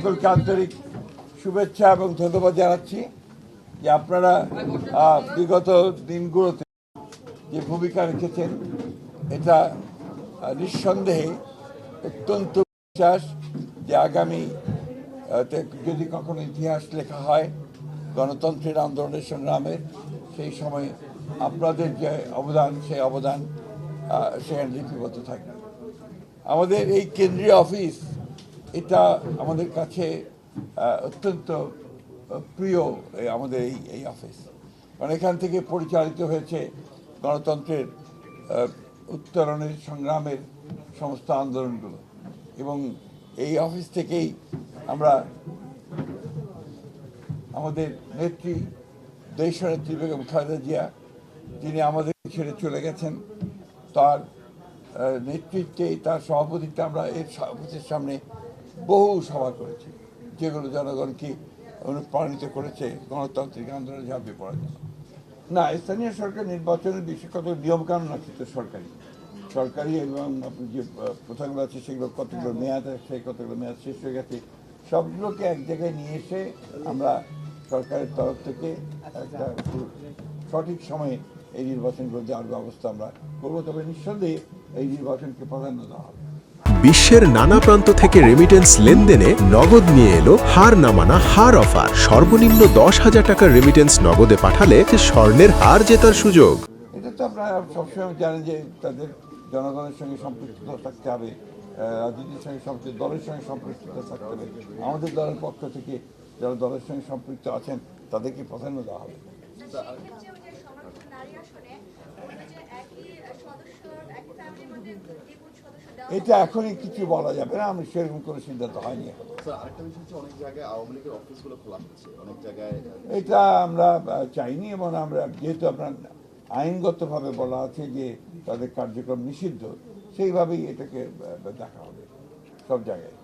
সকলকে আন্তরিক শুভেচ্ছা এবং ধন্যবাদ জানাচ্ছি যে আপনারা বিগত দিনগুলোতে যে ভূমিকা রেখেছেন এটা নিঃসন্দেহে অত্যন্ত বিশ্বাস যে আগামী যদি কখনো ইতিহাস লেখা হয় গণতন্ত্রের আন্দোলনের সংগ্রামের সেই সময় আপনাদের যে অবদান সেই অবদান সেখানে লিপিবদ্ধ থাকবে। আমাদের এই কেন্দ্রীয় অফিস এটা আমাদের কাছে অত্যন্ত প্রিয় আমাদের এই অফিস, কারণ এখান থেকে পরিচালিত হয়েছে গণতন্ত্রের উত্তরণের সংগ্রামের সমস্ত আন্দোলনগুলো, এবং এই অফিস থেকেই আমরা আমাদের নেত্রী দেশনেত্রী বেগম খালেদা জিয়া, যিনি আমাদের ছেড়ে চলে গেছেন, তার নেতৃত্বে তার সভাপতিত্বে আমরা এর অফিসের সামনে বহু সভা করেছি, যেগুলো জনগণকে অনুপ্রাণিত করেছে গণতান্ত্রিক আন্দোলনে ঝাঁপিয়ে পড়ার জন্য। না, স্থানীয় সরকার নির্বাচনের বিষয়ে কত নিয়মকানুন আছে তো সরকারি এবং যে প্রথাগুলো আছে সেগুলো কতগুলো মেয়াদ আছে, কতগুলো মেয়াদ শেষ হয়ে গেছে, সবগুলোকে এক জায়গায় নিয়ে এসে আমরা সরকারের তরফ থেকে একটা সঠিক সময়ে এই নির্বাচনগুলো দেওয়ার ব্যবস্থা আমরা করবো। তবে নিঃসন্দেহে এই নির্বাচনকে প্রাধান্য দেওয়া হবে। বিশ্বের নানা প্রান্ত থেকে রেমিটেন্স লেনদেনে নগদ নিয়ে এলো হার না মানা হার অফার। সর্বনিম্ন 10,000 টাকার রেমিটেন্স নগদে পাঠালে স্বর্ণের হার জেতার সুযোগ। এটা তো আপনারা সবসময় জানেন যে তাদের জনগণের সঙ্গে সম্পৃক্ততা থাকতে হবে, রাজনীতির সঙ্গে সম্পৃক্ত, দলের সঙ্গে সম্পৃক্ততা থাকতে হবে। আমাদের দলের পক্ষ থেকে যারা দলের সঙ্গে সম্পৃক্ত আছেন তাদেরকে প্রাধান্য দেওয়া হবে। এটা এখনই কিছু বলা যাবে না, আমি সেরকম কোনো সিদ্ধান্ত হয়নি। এটা আমরা চাইনি, এবং আমরা যেহেতু আপনার আইনগতভাবে বলা আছে যে তাদের কার্যক্রম নিষিদ্ধ, সেইভাবেই এটাকে দেখা হবে সব জায়গায়।